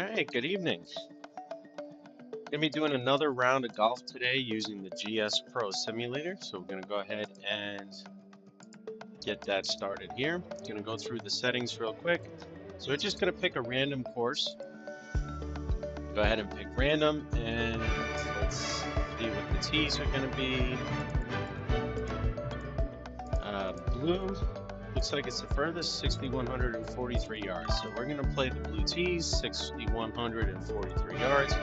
Hey, good evening. Gonna be doing another round of golf today using the GSPro simulator. So we're gonna go ahead and get that started here. Gonna go through the settings real quick. So we're just gonna pick a random course. Go ahead and pick random, and let's see what the tees are gonna be. Blue looks like it's the furthest, 6,143 yards. So we're gonna play the blue tees, 6,143 yards.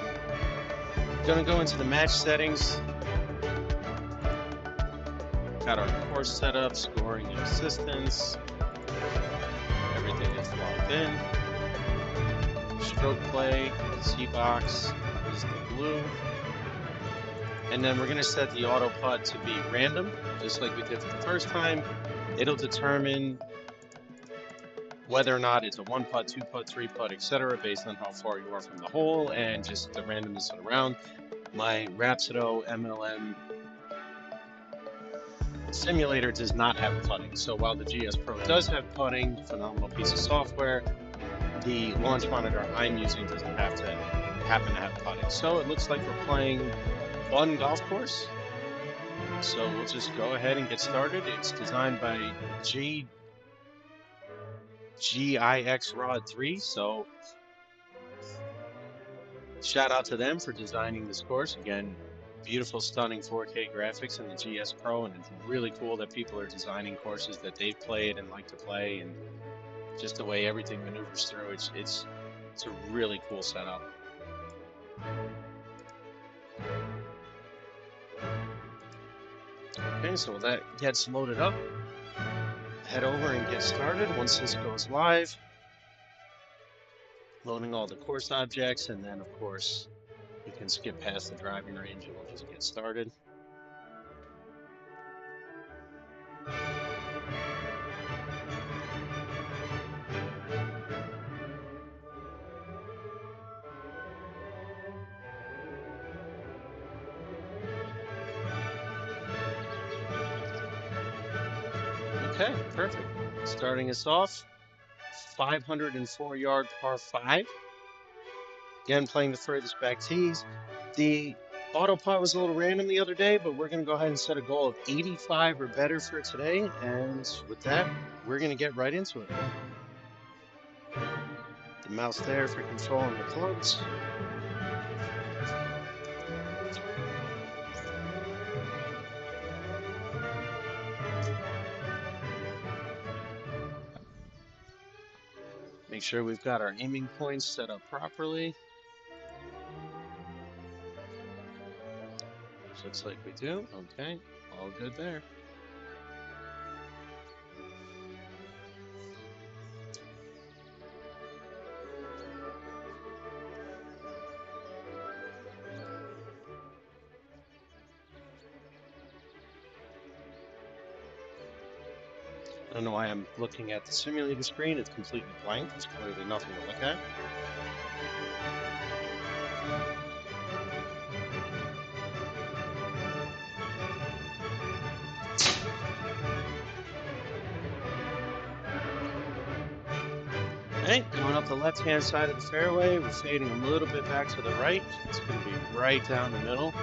Gonna go into the match settings. Got our course set up, scoring and assistance. Everything is logged in. Stroke play, C box is the blue. And then we're gonna set the auto putt to be random, just like we did for the first time. It'll determine whether or not it's a 1 putt, 2 putt, 3 putt, etc., based on how far you are from the hole and just the randomness of the round. My Rhapsody MLM simulator does not have putting. So while the GSPro does have putting, phenomenal piece of software, the launch monitor I'm using doesn't happen to have putting. So it looks like we're playing fun golf course. So we'll just go ahead and get started. It's designed by GIX Rod 3. So shout out to them for designing this course. Again, beautiful, stunning 4K graphics in the GSPro, and it's really cool that people are designing courses that they've played and like to play, and just the way everything maneuvers through. It's a really cool setup. Okay, so that gets loaded up. Head over and get started once this goes live. Loading all the course objects, and then of course you can skip past the driving range and we'll just get started. Okay, perfect. Starting us off, 504-yard par 5. Again, playing the furthest back tees. The auto putt was a little random the other day, but we're going to go ahead and set a goal of 85 or better for today. And with that, we're going to get right into it. The mouse there for controlling the clubs. Make sure we've got our aiming points set up properly. Looks like we do. Okay, all good there. I don't know why I'm looking at the simulator screen. It's completely blank. There's clearly nothing to look at. Hey, going up the left-hand side of the fairway, we're fading a little bit back to the right. It's going to be right down the middle.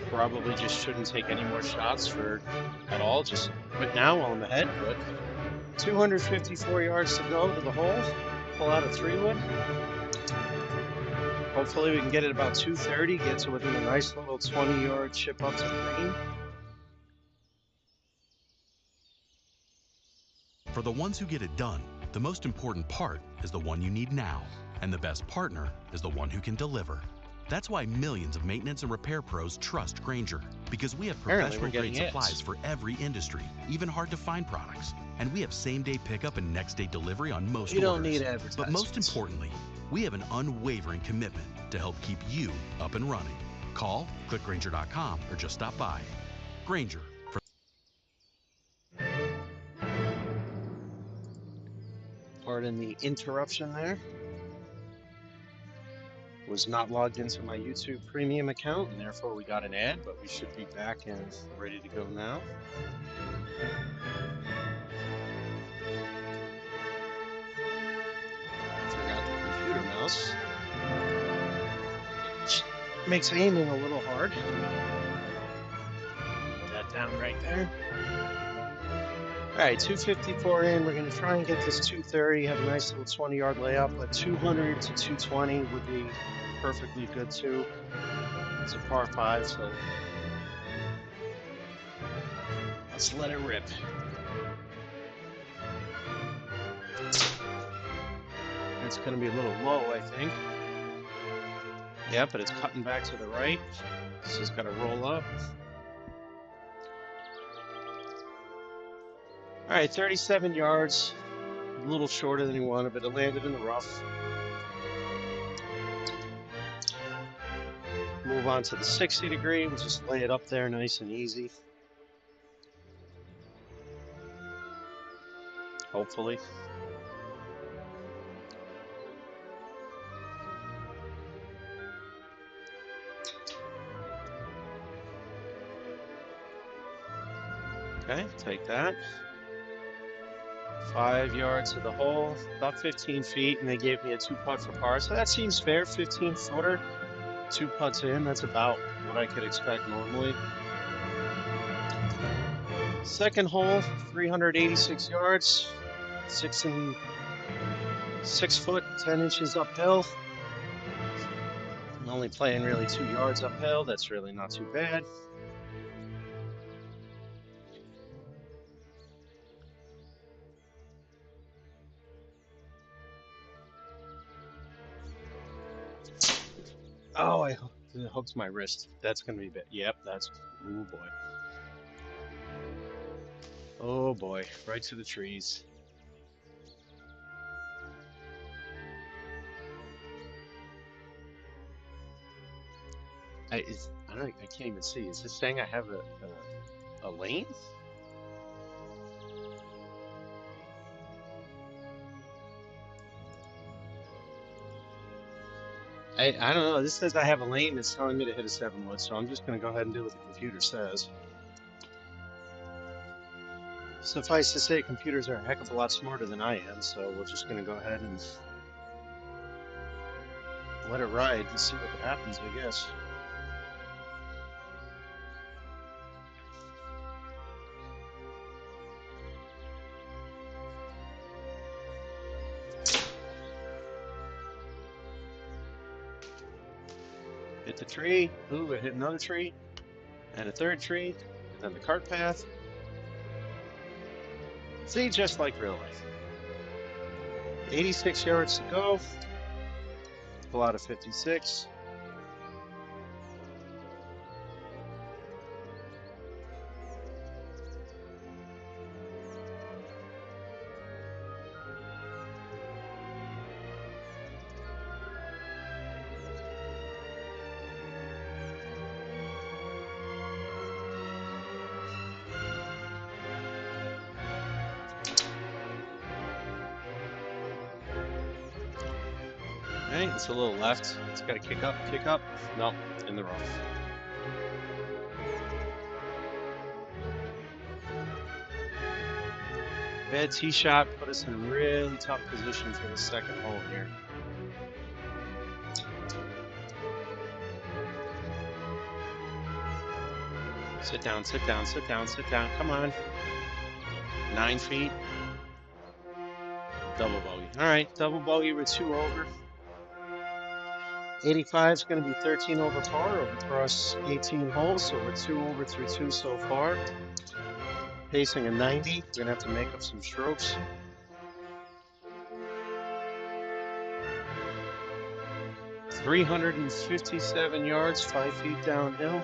Probably just shouldn't take any more shots at all. Just quit now while I'm ahead. But 254 yards to go to the hole. Pull out a 3-wood. Hopefully we can get it about 230. Get to within a nice little 20-yard chip up to the green. For the ones who get it done, the most important part is the one you need now, and the best partner is the one who can deliver. That's why millions of maintenance and repair pros trust Grainger, because we have professional-grade supplies for every industry, even hard-to-find products. And we have same-day pickup and next-day delivery on most orders. You don't need advertisements. But most importantly, we have an unwavering commitment to help keep you up and running. Call, click Grainger.com, or just stop by. Grainger. Pardon the interruption there. Was not logged into my YouTube premium account, and therefore we got an ad, but we should be back and ready to go now. Forgot to else. Which makes aiming a little hard. Put that down right there. Alright, 254 in. We're going to try and get this 230. Have a nice little 20-yard layup, but 200 to 220 would be perfectly good too. It's a par 5, so let's let it rip. It's going to be a little low, I think. Yeah, but it's cutting back to the right. It's just got to roll up. All right, 37 yards. A little shorter than he wanted, but it landed in the rough. Move on to the 60 degree. We'll just lay it up there nice and easy. Hopefully. Okay, take that. 5 yards to the hole, about 15 feet, and they gave me a 2-putt for par. So that seems fair, 15-footer, 2 putts in. That's about what I could expect normally. Second hole, 386 yards, 6 foot, 10 inches uphill. I'm only playing really 2 yards uphill. That's really not too bad. Oh, I hooked my wrist. That's going to be bad. Yep, that's... Oh, boy. Oh, boy. Right to the trees. I can't even see. Is this saying I have a lane? I don't know. This says I have a lane. It's telling me to hit a 7-wood, so I'm just going to go ahead and do what the computer says. Suffice to say, computers are a heck of a lot smarter than I am, so we're just going to go ahead and let it ride and see what happens, I guess. Hit the tree. Ooh, it hit another tree. And a third tree. And then the cart path. See, just like real life. 86 yards to go. Pull out of 56. Okay, it's a little left. It's got to kick up, kick up. Nope, in the rough. Bad tee shot put us in a really tough position for the second hole here. Sit down, sit down, sit down, sit down. Come on. 9 feet. Double bogey. All right, double bogey with 2 over. 85 is going to be 13 over par over across 18 holes, so we're 2 over through 2 so far. Pacing a 90. We're going to have to make up some strokes. $357 yards, 5 feet downhill.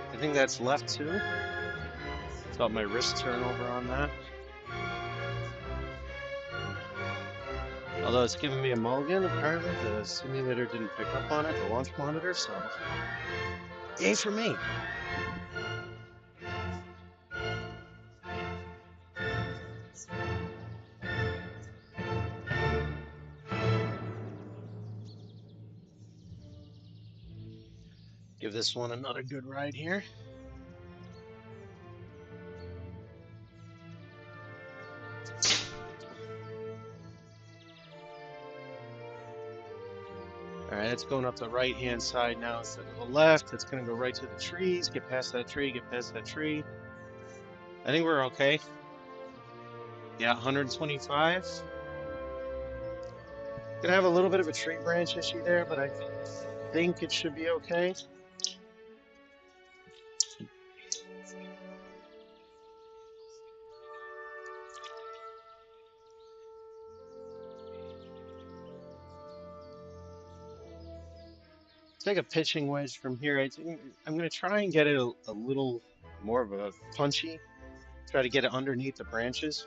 I think that's left too. Felt my wrist turn over on that. Although it's giving me a mulligan, apparently the simulator didn't pick up on it, the launch monitor, so yay for me. Give this one another good ride here. All right, it's going up the right-hand side now instead of the left. It's going to go right to the trees, get past that tree, get past that tree. I think we're okay. Yeah, 125. Gonna have a little bit of a tree branch issue there, but I think it should be okay. Take a pitching wedge from here. I think I'm going to try and get it a little more of a punchy. Try to get it underneath the branches.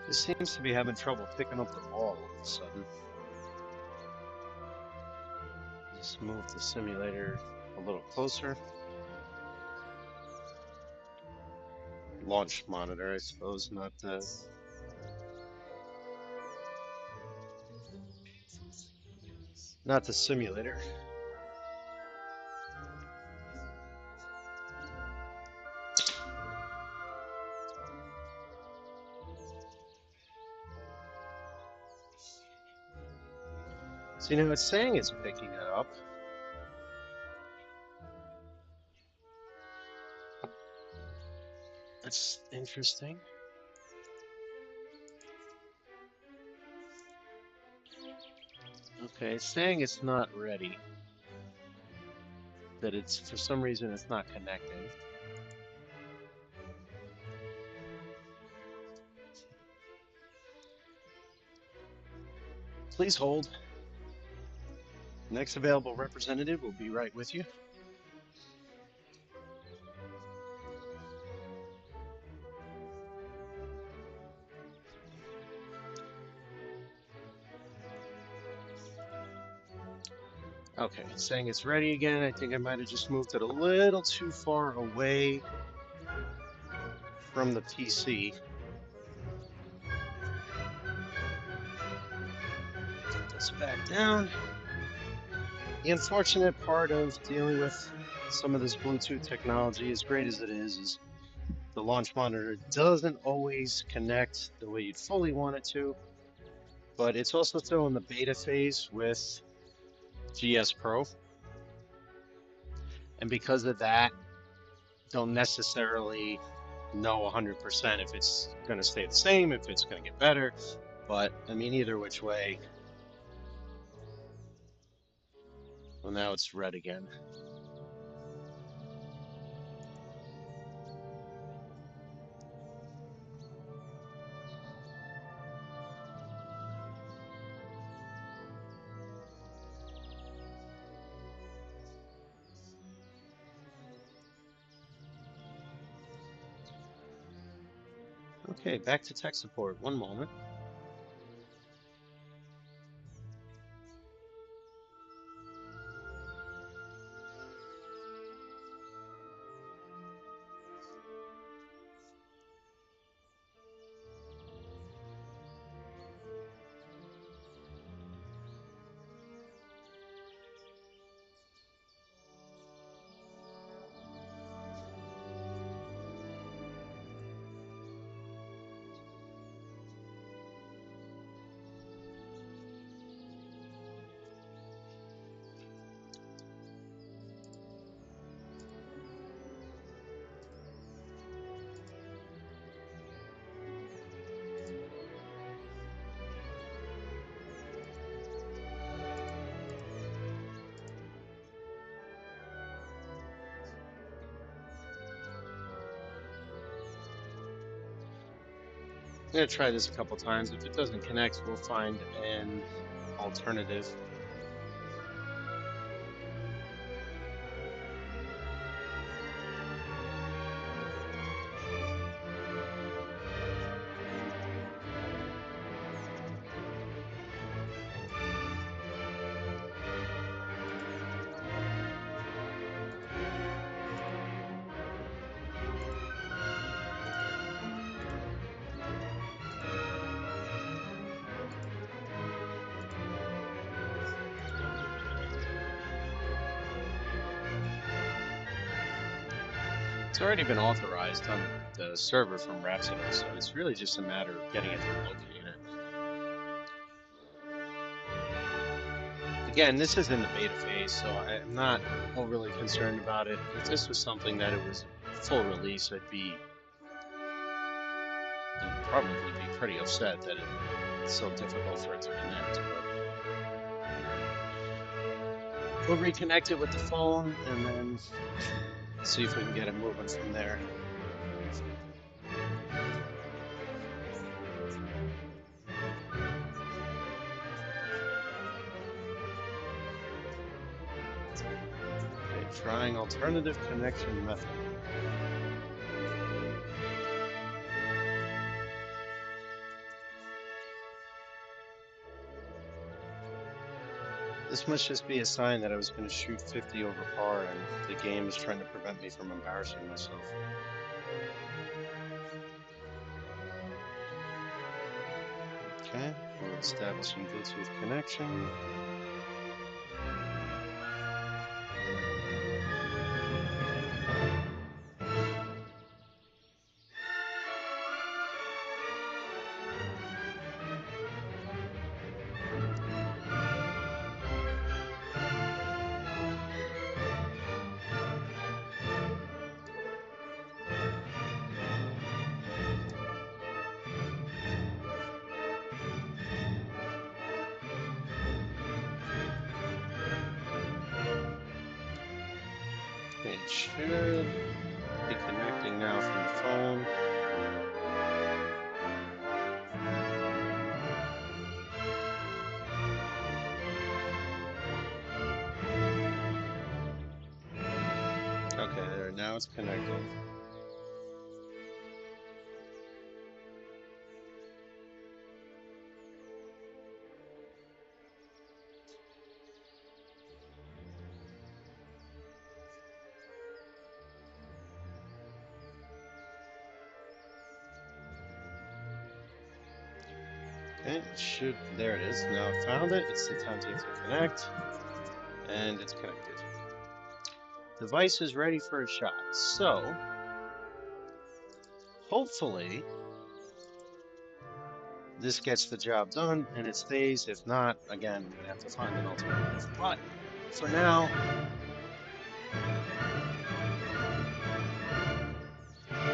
This seems to be having trouble picking up the ball all of a sudden. Just move the simulator a little closer. Launch monitor, I suppose, not the... not the simulator. See, now it's saying it's picking it up. That's interesting. Okay, it's saying it's not ready. That it's, for some reason, it's not connecting. Please hold. Next available representative will be right with you. Okay, it's saying it's ready again. I think I might have just moved it a little too far away from the PC. Put this back down. The unfortunate part of dealing with some of this Bluetooth technology, as great as it is the launch monitor doesn't always connect the way you'd fully want it to, but it's also still in the beta phase with GSPro. And because of that, don't necessarily know 100% if it's going to stay the same, if it's going to get better. But, I mean, either which way. Well, now it's red again. Okay, back to tech support. One moment. I'm going to try this a couple times. If it doesn't connect, we'll find an alternative. It's already been authorized on the server from Rhapsody, so it's really just a matter of getting it to locate it. Again, this is in the beta phase, so I'm not overly concerned about it. If this was something that it was full release, I'd probably be pretty upset that it's so difficult for it to connect. But we'll reconnect it with the phone and then see if we can get it moving from there. Okay, trying alternative connection method. This must just be a sign that I was going to shoot 50 over par and the game is trying to prevent me from embarrassing myself. Okay, we're establishing Bluetooth connection. It should be connecting now from the phone. Okay, there, now it's connected. Okay, it should, there it is. Now I found it. It's attempting to connect, and it's connected. Device is ready for a shot. So, hopefully, this gets the job done and it stays. If not, again, I'm gonna have to find an alternative. But for now,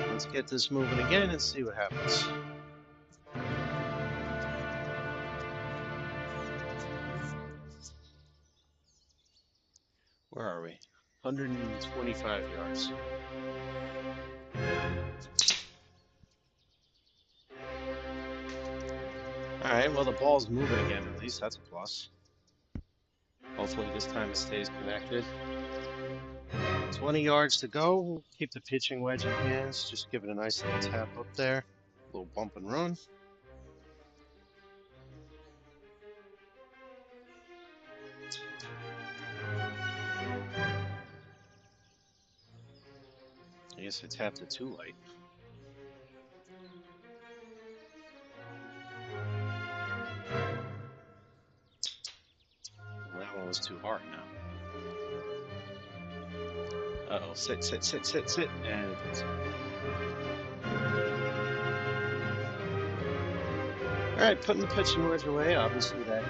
let's get this moving again and see what happens. Where are we? 125 yards. Alright, well the ball's moving again, at least that's a plus. Hopefully this time it stays connected. 20 yards to go. We'll keep the pitching wedge in hands. Just give it a nice little tap up there. A little bump and run. I guess I tapped it too light. Well, that one was too hard now. Uh-oh, sit, sit, sit, sit, sit, and it is. Alright, putting the pitching wedge away. Obviously that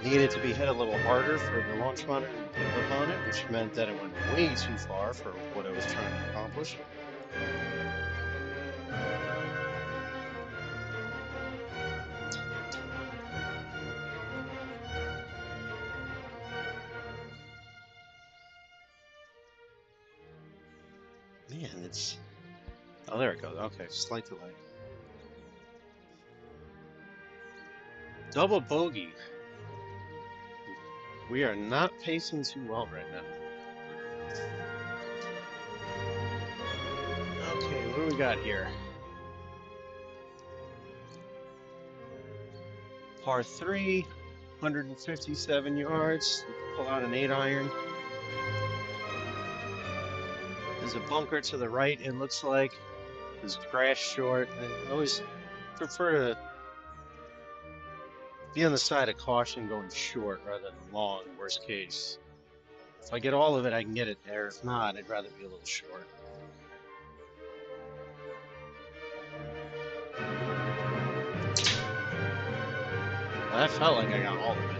needed to be hit a little harder for the launch monitor to pick up on it, which meant that it went way too far for what I was trying to accomplish. Man, it's... Oh, there it goes. Okay, slight delay. Double bogey. We are not pacing too well right now. Okay, what do we got here? Par 3, 157 yards. Pull out an 8 iron. There's a bunker to the right, it looks like. There's grass short. I always prefer to be on the side of caution going short rather than long, worst case. If I get all of it, I can get it there. If not, I'd rather be a little short. Well, that felt like I got all of it.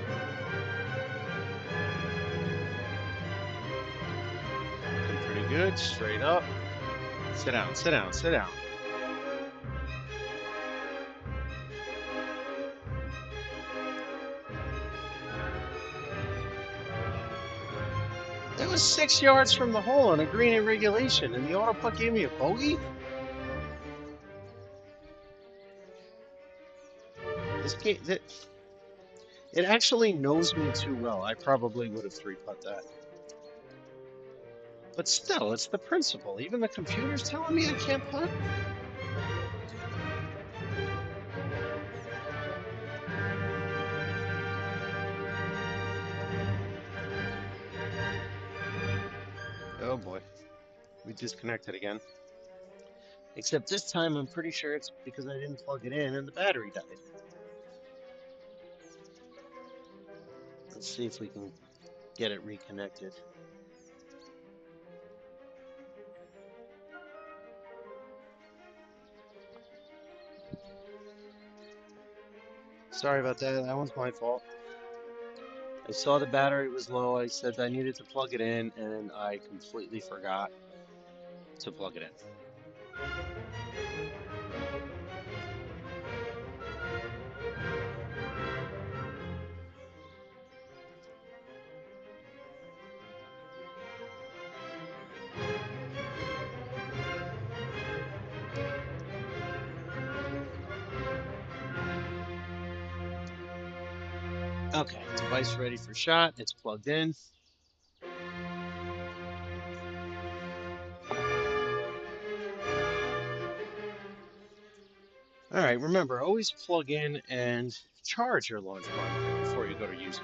Looking pretty good, straight up. Sit down, sit down, sit down. That was 6 yards from the hole on a green in regulation, and the auto putt gave me a bogey? This game, it actually knows me too well. I probably would have 3-putt that. But still, it's the principle. Even the computer's telling me I can't putt. Oh boy, we disconnected again. Except this time I'm pretty sure it's because I didn't plug it in and the battery died. Let's see if we can get it reconnected. Sorry about that, that one's my fault. I saw the battery was low, I said I needed to plug it in, and I completely forgot to plug it in. Okay, device ready for shot, it's plugged in. Alright, remember, always plug in and charge your launch monitor before you go to use it.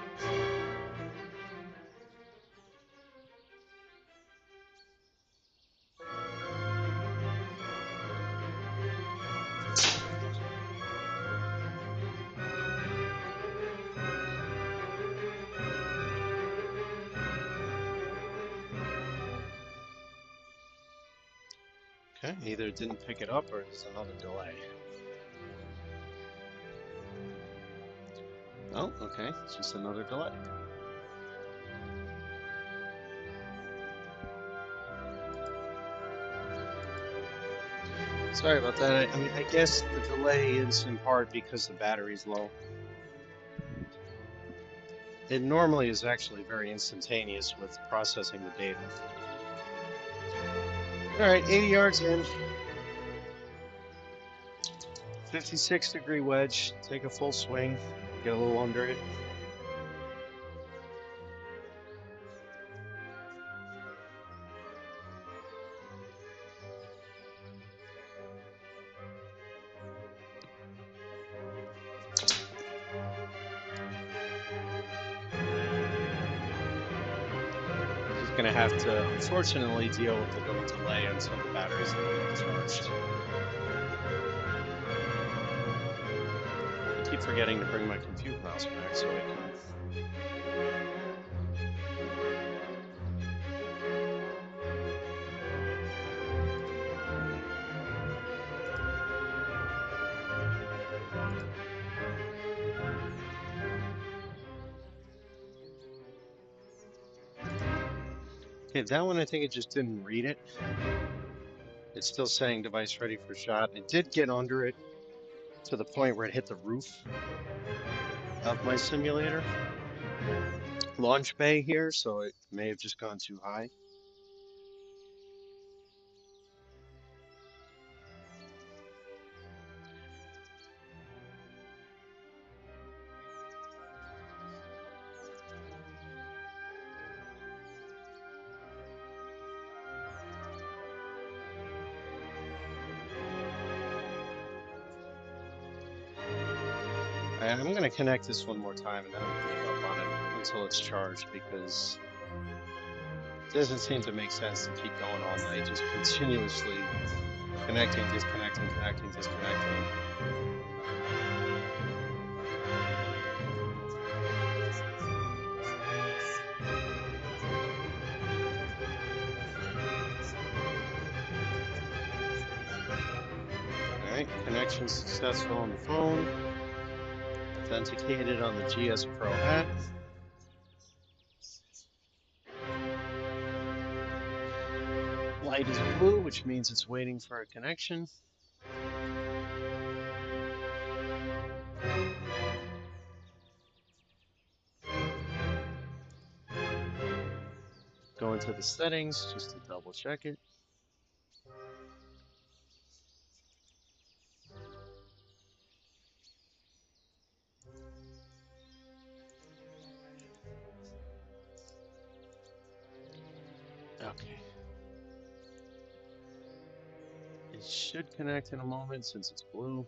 Okay, either it didn't pick it up or there's another delay. Oh, okay, it's just another delay. Sorry about that. I mean, I guess the delay is in part because the battery's low. It normally is actually very instantaneous with processing the data. Alright, 80 yards in. 56-degree wedge. Take a full swing. Get a little under it. Just gonna have to, unfortunately, deal with the little delay until the battery's a little bit charged. I keep forgetting to bring my compute mouse back so I can. Okay, that one I think it just didn't read it. It's still saying device ready for shot. It did get under it to the point where it hit the roof of my simulator launch bay here, so it may have just gone too high. Alright, I'm going to connect this one more time and then I'm going to give up on it until it's charged, because it doesn't seem to make sense to keep going all night, just continuously connecting, disconnecting, connecting, disconnecting. Alright, connection successful on the phone. Authenticated on the GSPro app. Light is blue, which means it's waiting for a connection. Go into the settings just to double check it. Okay. It should connect in a moment since it's blue.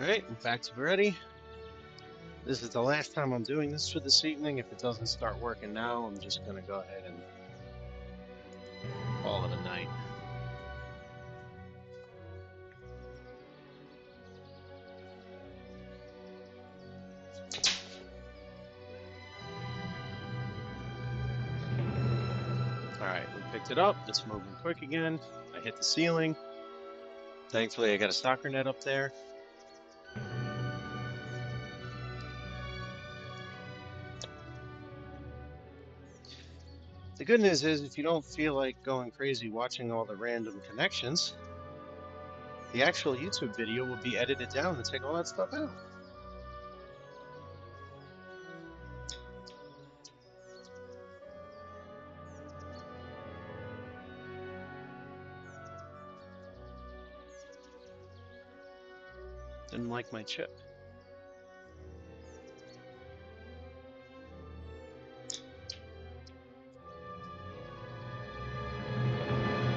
Alright, I'm back to ready. This is the last time I'm doing this for this evening. If it doesn't start working now, I'm just going to go ahead and call it a night. Alright, we picked it up. It's moving quick again. I hit the ceiling. Thankfully, I got a soccer net up there. The good news is, if you don't feel like going crazy watching all the random connections, the actual YouTube video will be edited down to take all that stuff out. Didn't like my chip.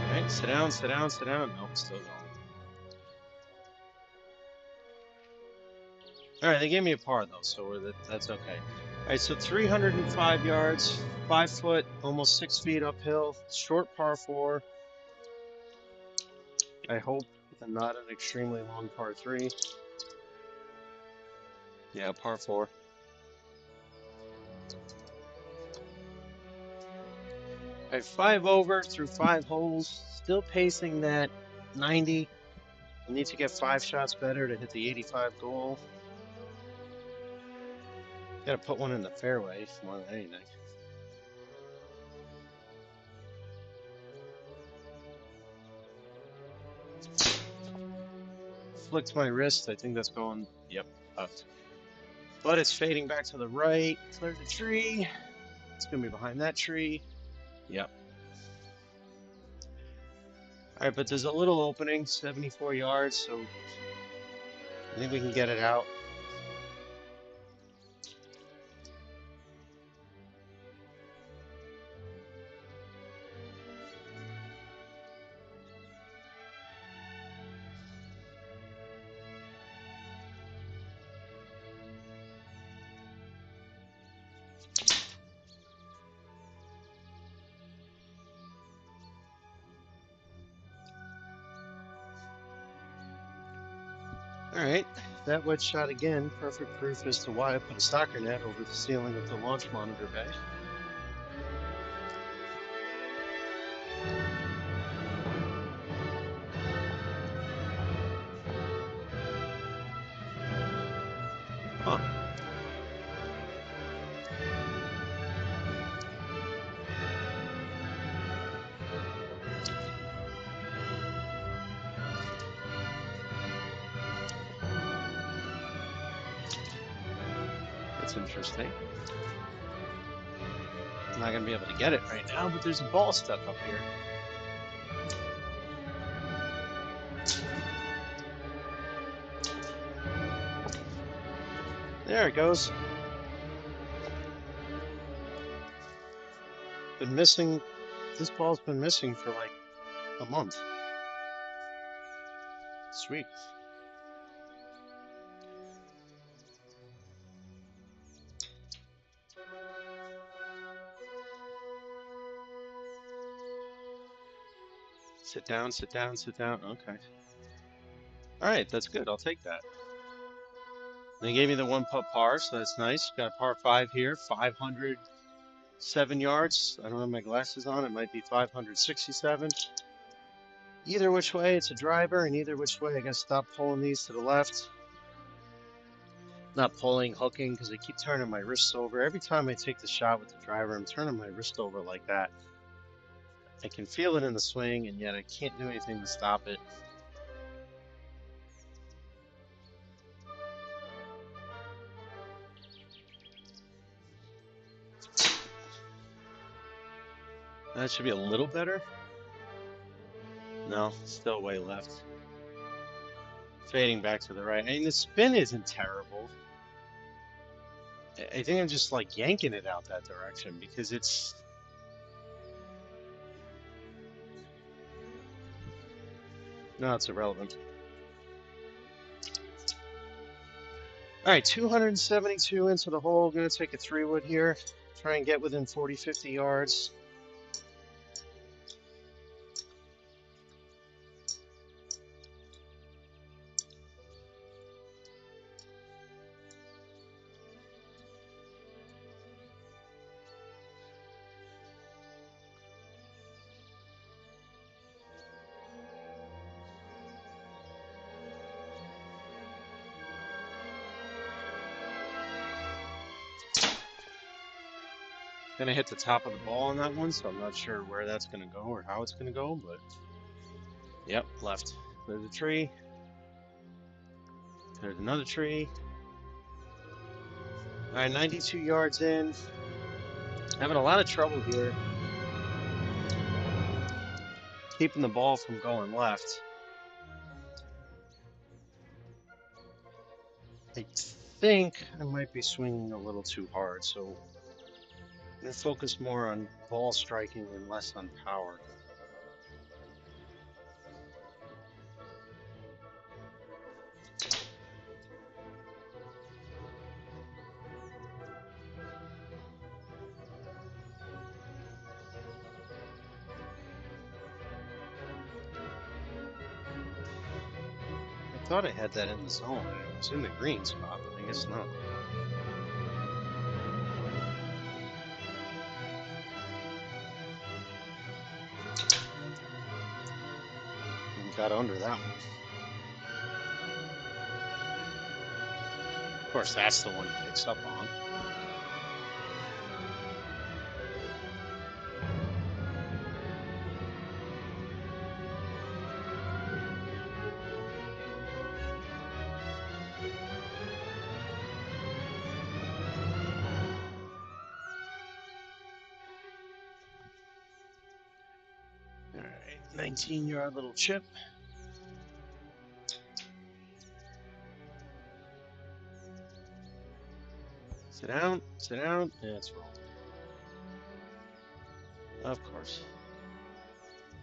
Alright, sit down, sit down, sit down. Nope, still going. Alright, they gave me a par though, so that's okay. Alright, so 305 yards, 5 foot, almost 6 feet uphill, short par 4. I hope, and not an extremely long par 3. Yeah, par 4. I have 5 over through 5 holes, still pacing that 90. I need to get 5 shots better to hit the 85 goal. Gotta put one in the fairway more than anything. Flicked my wrist. I think that's going, yep, up. But it's fading back to the right. Clear the tree. It's gonna be behind that tree. Yep. All right, but there's a little opening, 74 yards, so I think we can get it out. All right, that wedge shot again, perfect proof as to why I put a soccer net over the ceiling of the launch monitor bay. That's interesting. I'm not going to be able to get it right now, but there's a ball stuck up here. There it goes. Been missing. This ball's been missing for like a month. Sweet. Sit down, sit down, sit down. Okay. All right, that's good. I'll take that. They gave me the one putt par, so that's nice. Got a par 5 here, 507 yards. I don't have my glasses on. It might be 567. Either which way, it's a driver, and either which way, I gotta stop pulling these to the left. Not pulling, hooking, because I keep turning my wrists over. Every time I take the shot with the driver, I'm turning my wrist over like that. I can feel it in the swing, and yet I can't do anything to stop it. That should be a little better. No, still way left. Fading back to the right. I mean, the spin isn't terrible. I think I'm just like yanking it out that direction because it's... No, it's irrelevant. All right, 272 into the hole. Gonna take a 3-wood here. Try and get within 40, 50 yards. Gonna hit the top of the ball on that one, so I'm not sure where that's gonna go or how it's gonna go, but yep, left. There's a tree. There's another tree. All right, 92 yards in. Having a lot of trouble here keeping the ball from going left. I think I might be swinging a little too hard, so I'm gonna focus more on ball striking and less on power. I thought I had that in the zone. It was in the green spot, but I guess not. Got under that one. Of course, that's the one he picks up on. All right, 19-yard little chip. Sit down, sit down. Yeah, it's wrong. Of course.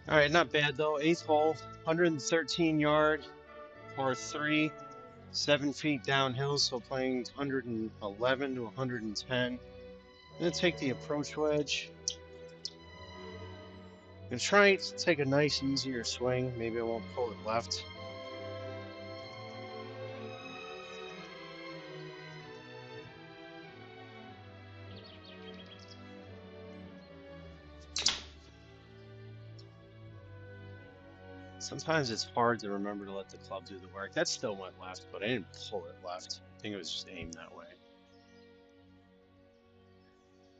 All right, not bad though. 8th hole, 113 yard, par 3, 7 feet downhill, so playing 111 to 110. I'm gonna take the approach wedge. I'm gonna try to take a nice, easier swing. Maybe I won't pull it left. Sometimes it's hard to remember to let the club do the work. That still went left, but I didn't pull it left. I think it was just aimed that way.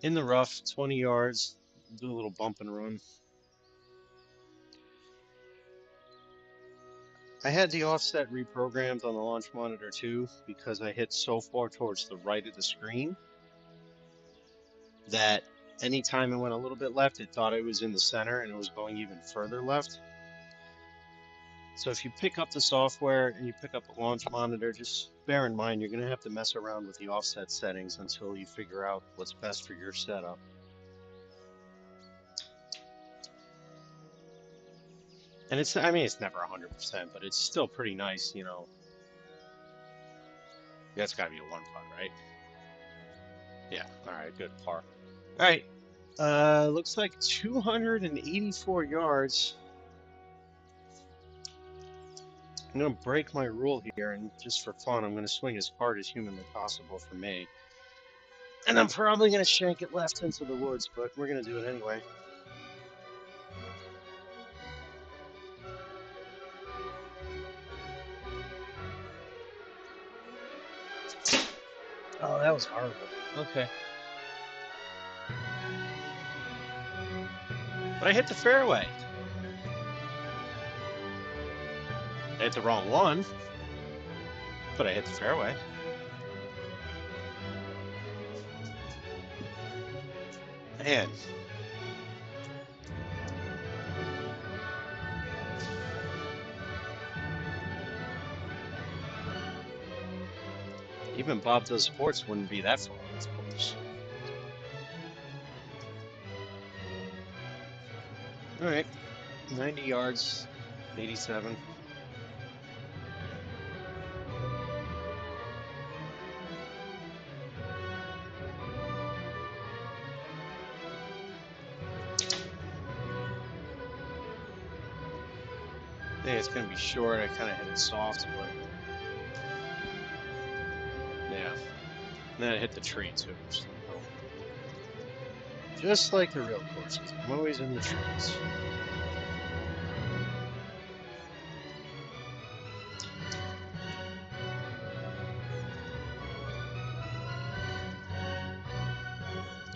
In the rough, 20 yards. Do a little bump and run. I had the offset reprogrammed on the launch monitor too because I hit so far towards the right of the screen that anytime it went a little bit left, it thought it was in the center and it was going even further left. So if you pick up the software and you pick up a launch monitor, just bear in mind you're going to have to mess around with the offset settings until you figure out what's best for your setup. And it's, I mean, it's never 100%, but it's still pretty nice, you know. That's got to be a one putt, right? Yeah, all right, good par. All right, looks like 284 yards. I'm gonna break my rule here, and just for fun, I'm gonna swing as hard as humanly possible for me. And I'm probably gonna shank it left into the woods, but we're gonna do it anyway. Oh, that was horrible. Okay. But I hit the fairway. I hit the wrong one, but I hit the fairway. Man. Even Bob Does Sports wouldn't be that far off course. All right, 90 yards, 87. I think it's gonna be short. I kind of hit it soft, but yeah. And then I hit the tree too. So. Just like the real courses, I'm always in the trees.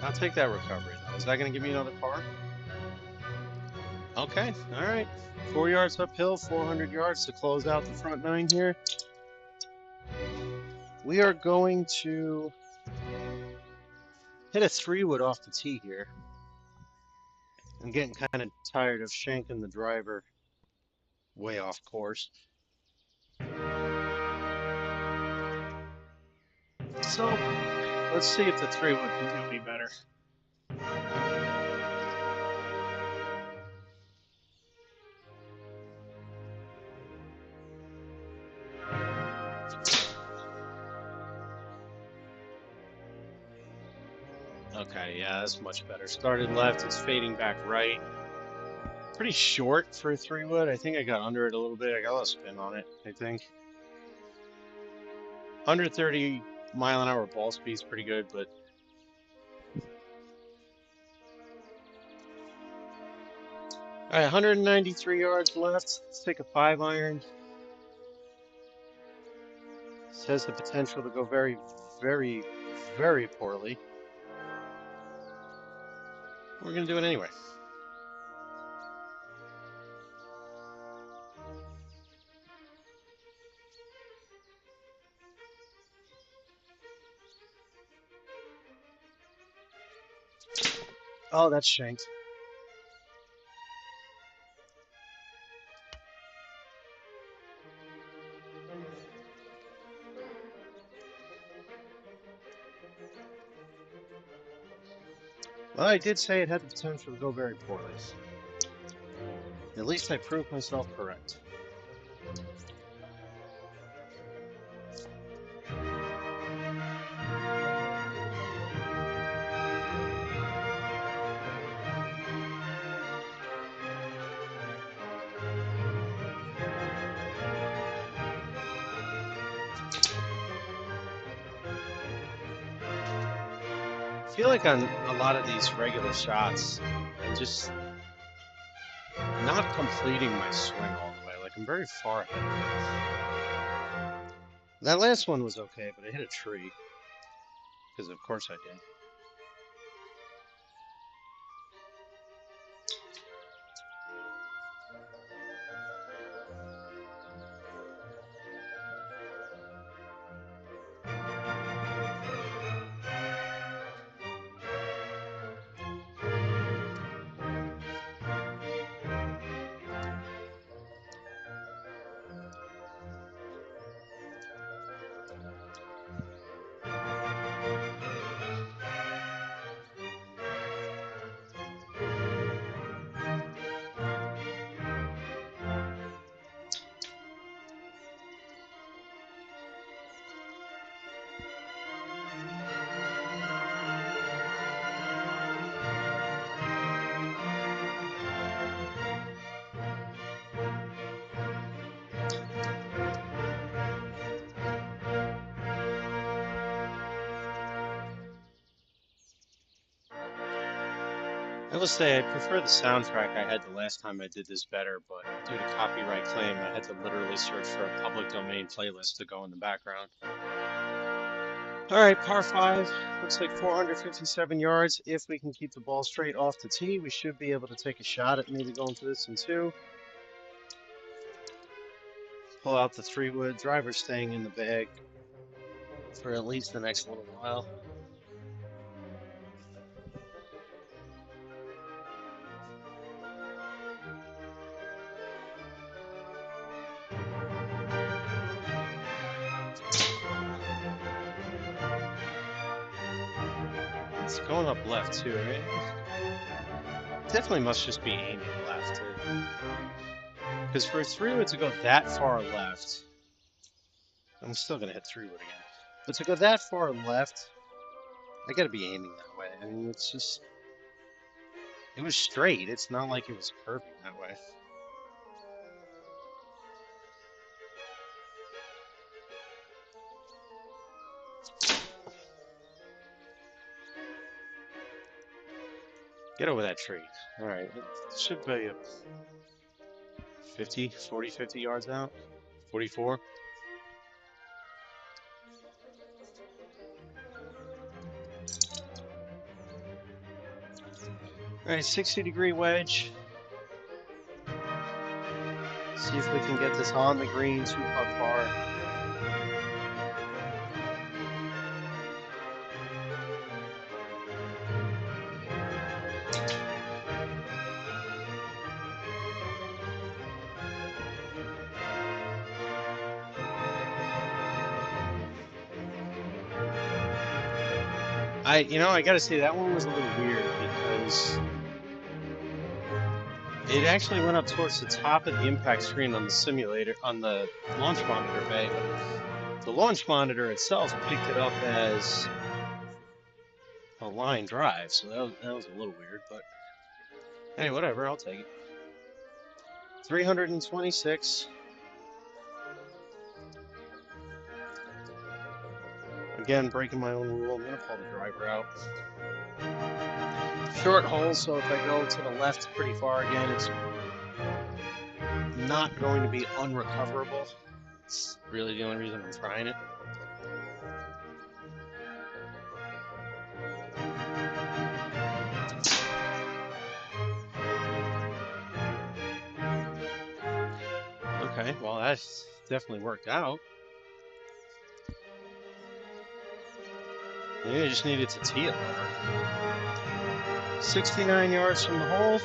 I'll take that recovery though. Is that gonna give me another par? Okay, all right. 4 yards uphill, 400 yards to close out the front nine here. We are going to hit a 3-wood off the tee here. I'm getting kind of tired of shanking the driver way off course. So let's see if the 3-wood can do any better. Okay, yeah, that's much better. Started left, it's fading back right. Pretty short for a 3-wood. I think I got under it a little bit. I got a little spin on it, I think. Under 30 mile an hour ball speed is pretty good, but all right, 193 yards left. Let's take a 5-iron. This has the potential to go very, very, very poorly. We're gonna do it anyway. Oh, that's shanked. Well, I did say it had the potential to go very poorly. At least I proved myself correct. I feel like on a lot of these regular shots, I'm just not completing my swing all the way. Like, I'm very far ahead. That last one was okay, but I hit a tree. Because of course I did. I will say I prefer the soundtrack I had the last time I did this better, but due to copyright claim, I had to literally search for a public domain playlist to go in the background. All right, par 5, looks like 457 yards. If we can keep the ball straight off the tee, we should be able to take a shot at maybe going for this in 2. Pull out the 3-wood, driver staying in the bag for at least the next little while. It's going up left too, right? Definitely must just be aiming left. Because for a 3-wood to go that far left, I'm still going to hit 3-wood again. But to go that far left, I got to be aiming that way. I mean, it's just, it was straight. It's not like it was curving that way. Get over that tree. All right, it should be a 50 yards out, 44. All right, 60-degree wedge. See if we can get this on the green, 2-putt par. I gotta say that one was a little weird because it actually went up towards the top of the impact screen on the simulator, on the launch monitor bay, but the launch monitor itself picked it up as a line drive, so that was a little weird, but hey, whatever, I'll take it. 326. Again, breaking my own rule, I'm gonna pull the driver out. Short hole, so if I go to the left pretty far again, it's not going to be unrecoverable. It's really the only reason I'm trying it. Okay, well that's definitely worked out. Maybe I just needed to tee it lower. 69 yards from the hole.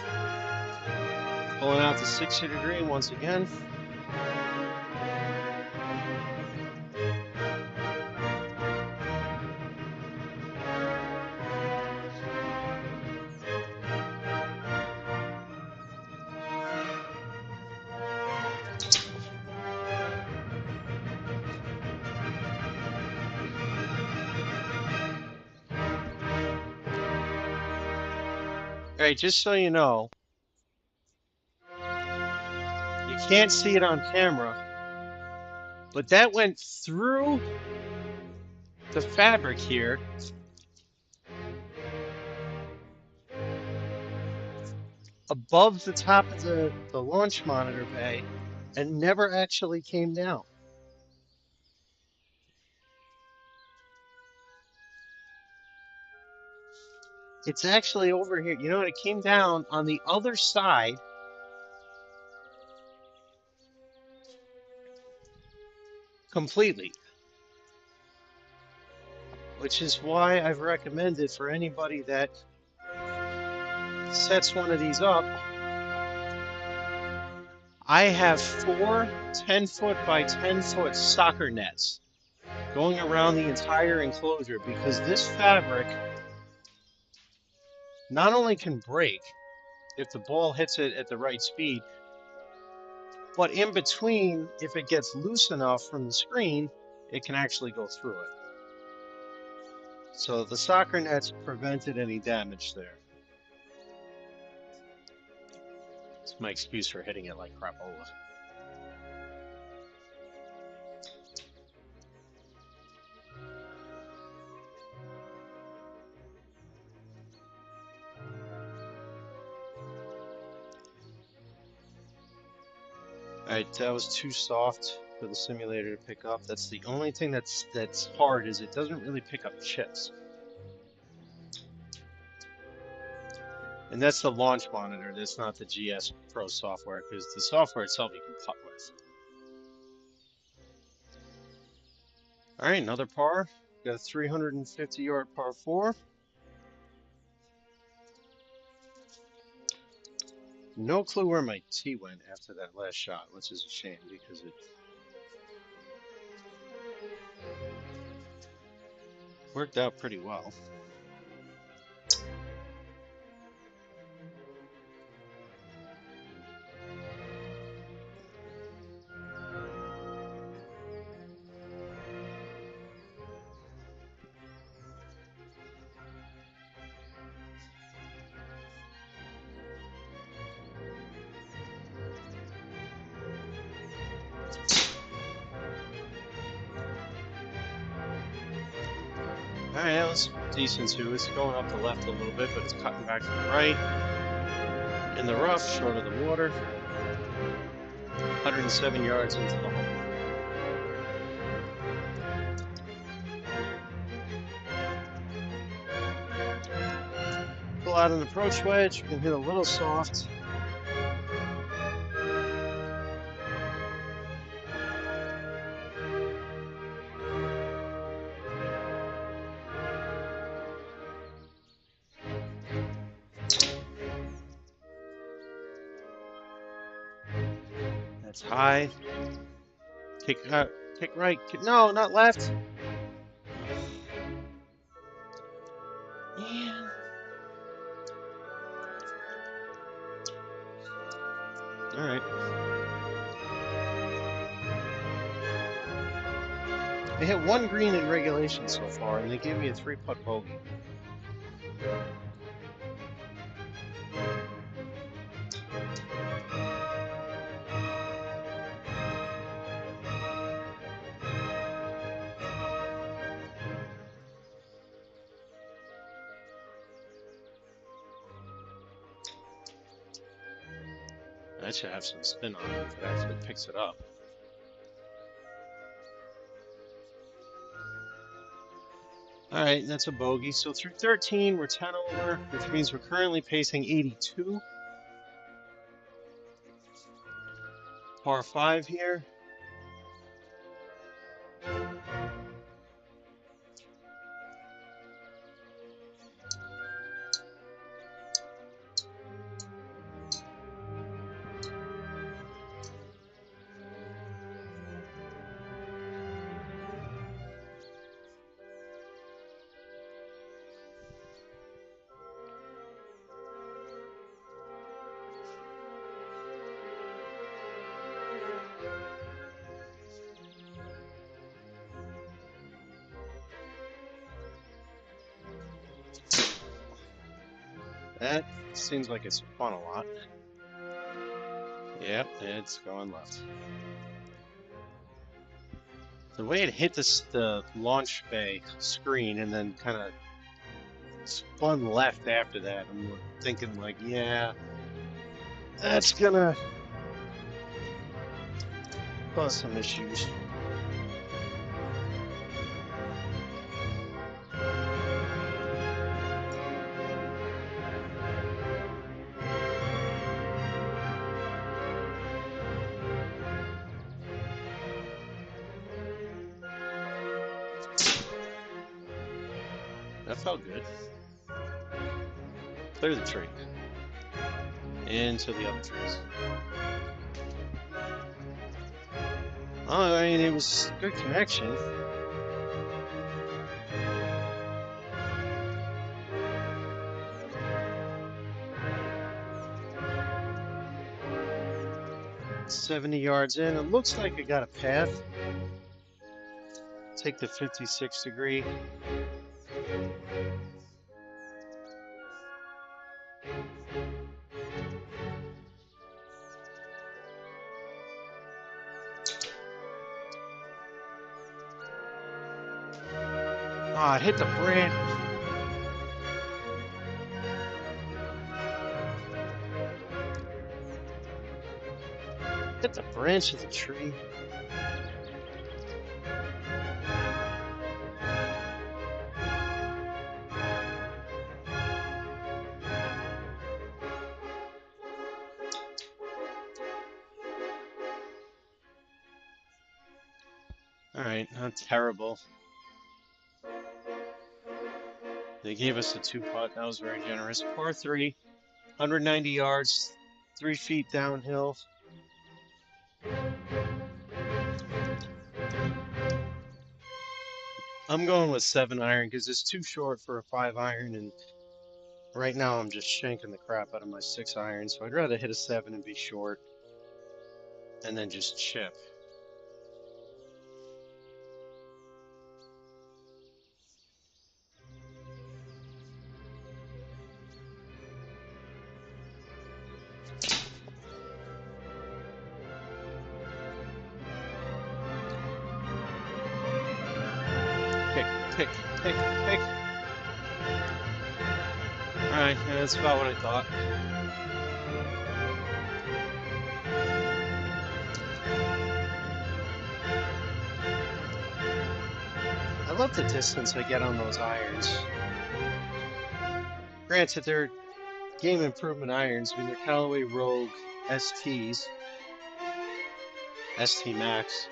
Pulling out the 60-degree once again. All right, just so you know, you can't see it on camera, but that went through the fabric here. Above the top of the launch monitor bay and never actually came down. It's actually over here. You know what? It came down on the other side. Completely. Which is why I've recommended for anybody that sets one of these up. I have 4 10-foot by 10-foot soccer nets going around the entire enclosure because this fabric not only can break if the ball hits it at the right speed, but in between, if it gets loose enough from the screen, it can actually go through it. So the soccer nets prevented any damage there. It's my excuse for hitting it like crapola. Alright, that was too soft for the simulator to pick up. That's the only thing that's hard, is it doesn't really pick up chips. And that's the launch monitor, that's not the GSPro software, because the software itself you can putt with. Alright, another par. Got a 350-yard par 4. No clue where my tee went after that last shot, which is a shame because it worked out pretty well. Alright, that was decent too. It's going up the left a little bit, but it's cutting back to the right. In the rough, short of the water. 107 yards into the hole. Pull out an approach wedge, we can hit a little soft. That's high. Kick right. No, not left. Man. All right. They hit one green in regulation so far, and they gave me a 3-putt bogey. That should have some spin on it if it actually picks it up. Alright, that's a bogey. So through 13, we're 10 over, which means we're currently pacing 82. Par 5 here. That seems like it's spun a lot. Yep, it's going left. The way it hit the launch bay screen and then kind of spun left after that, I'm thinking like, yeah, that's gonna cause some issues. That felt good. Clear the tree. Into the other trees. Oh, I mean, it was good connection. $70 yards in. It looks like it got a path. Take the 56 degree. Ah, hit the branch. Hit the branch of the tree. Alright, not terrible. They gave us a 2-putt. That was very generous. Par 3, 190 yards, 3 feet downhill. I'm going with 7-iron because it's too short for a 5-iron, and right now I'm just shanking the crap out of my 6-iron, so I'd rather hit a 7 and be short, and then just chip. Pick. Alright, yeah, that's about what I thought. I love the distance I get on those irons. Granted, they're game improvement irons. I mean, they're Callaway Rogue STs. ST Max.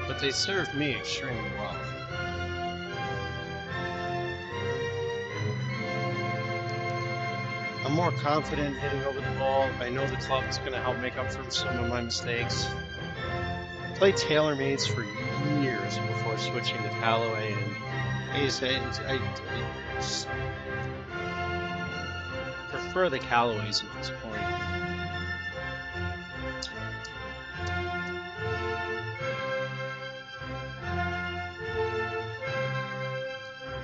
But they serve me extremely well. I'm more confident hitting over the ball. I know the club is going to help make up for some of my mistakes. I played TaylorMades for years before switching to Callaway, and I just prefer the Callaways at this point.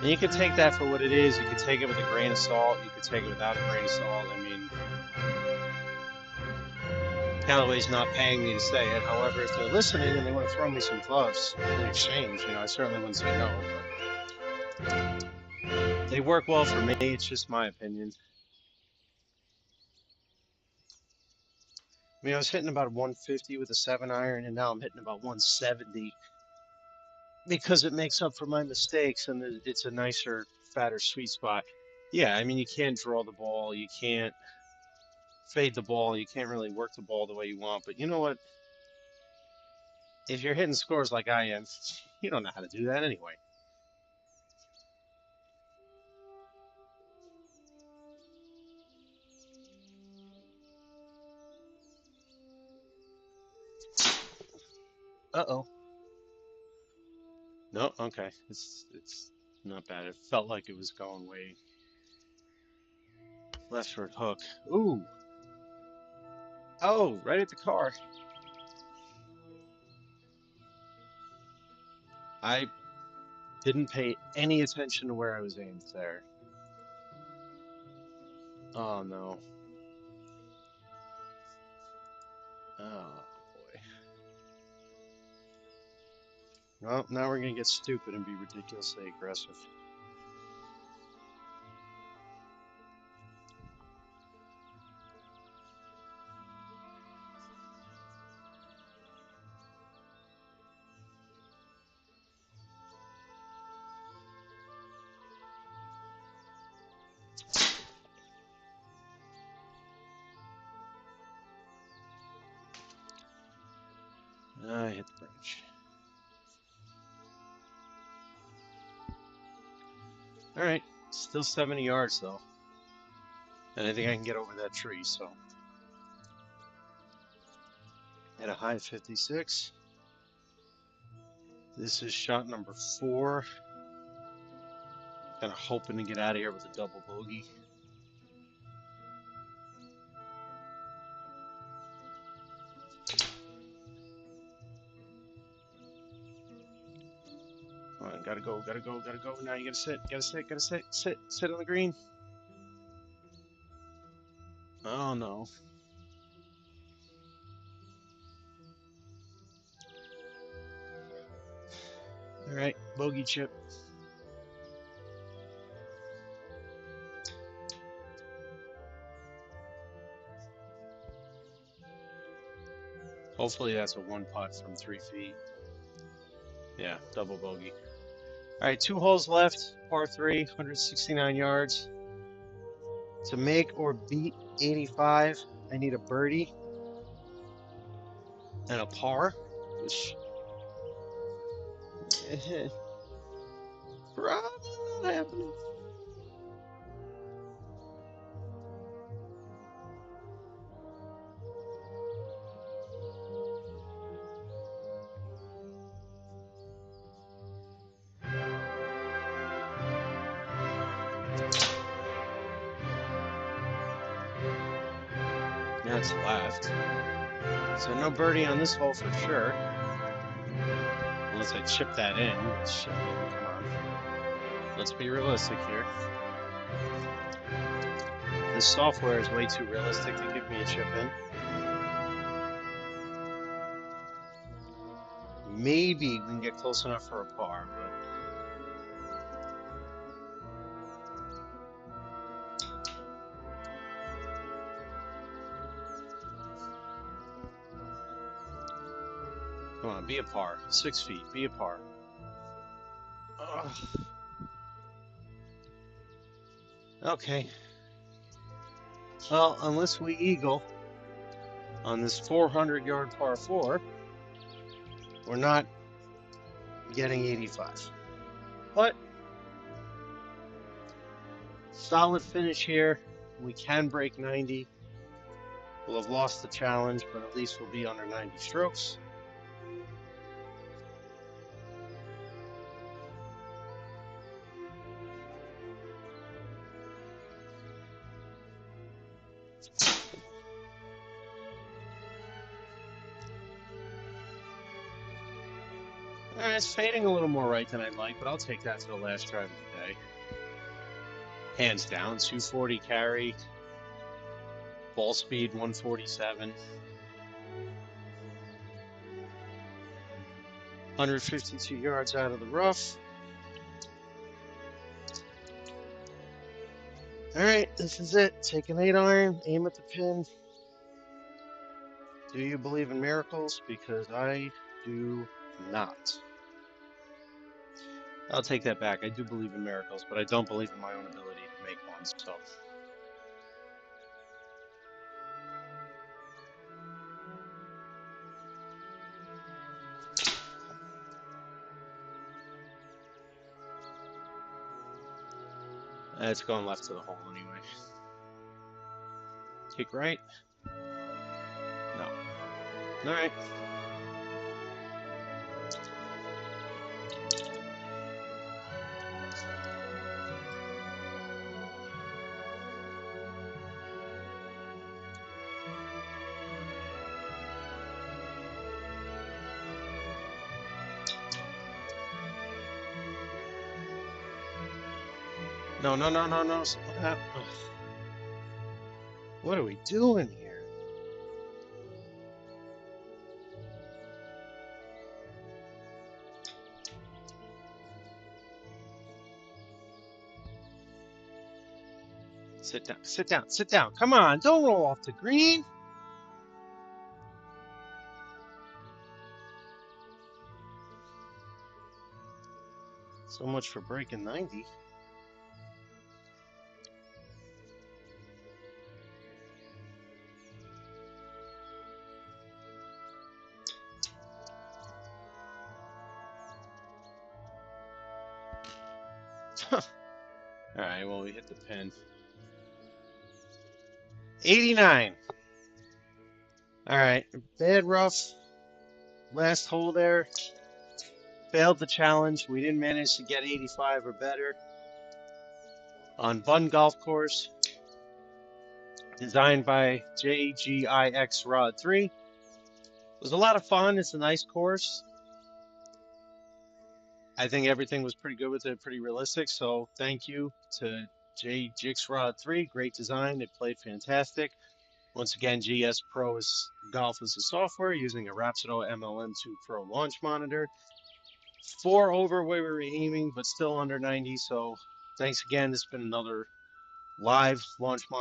And you can take that for what it is. You can take it with a grain of salt. You can take it without a grain of salt. I mean, Callaway's not paying me to say it. However, if they're listening and they want to throw me some gloves in exchange, I certainly wouldn't say no. But they work well for me. It's just my opinion. I mean, I was hitting about 150 with a 7-iron, and now I'm hitting about 170 because it makes up for my mistakes, and it's a nicer, fatter sweet spot. Yeah, I mean, you can't draw the ball. You can't fade the ball. You can't really work the ball the way you want. But you know what? If you're hitting scores like I am, you don't know how to do that anyway. Uh-oh. No, okay. It's not bad. It felt like it was going way leftward hook. Ooh. Oh, right at the car. I didn't pay any attention to where I was aimed there. Oh no. Oh boy. Well, now we're gonna get stupid and be ridiculously aggressive. I hit the branch. All right, still 70 yards though, and I think I can get over that tree. So, at a high 56. This is shot number 4. Kind of hoping to get out of here with a double bogey. Come on, gotta go. Now you gotta sit on the green. Oh no. All right, bogey chip. Hopefully that's a one putt from 3 feet. Yeah, double bogey. All right, 2 holes left, par 3, 169 yards. To make or beat 85, I need a birdie and a par, which probably not happening. That's left. So no birdie on this hole for sure. Unless I chip that in. Which, come on. Let's be realistic here. This software is way too realistic to give me a chip in. Maybe we can get close enough for a par, but come on, be a par. 6 feet, be a par. Ugh. Okay. Well, unless we eagle on this 400-yard par 4, we're not getting 85. But solid finish here. We can break 90. We'll have lost the challenge, but at least we'll be under 90 strokes. It's fading a little more right than I'd like, but I'll take that for the last drive of the day. Hands down, 240 carry, ball speed 147, 152 yards out of the rough. All right, this is it. Take an 8-iron, aim at the pin. Do you believe in miracles? Because I do not. I'll take that back. I do believe in miracles, but I don't believe in my own ability to make one, so. It's going left to the hole anyway. Kick right? No. All right. No, no, no, no, no. What are we doing here? Sit down, sit down, sit down. Come on, don't roll off the green. So much for breaking 90. All right, well, we hit the pin. 89. All right, bad rough. Last hole there. Failed the challenge. We didn't manage to get 85 or better. On Bun Golf Course. Designed by JGIX Rod 3. It was a lot of fun. It's a nice course. I think everything was pretty good with it, pretty realistic. So thank you to JGIX Rod 3. Great design. It played fantastic. Once again, GSPro is golf as a software using a Rapsodo MLM2 Pro launch monitor. 4 over where we were aiming, but still under 90. So thanks again. This has been another live launch monitor.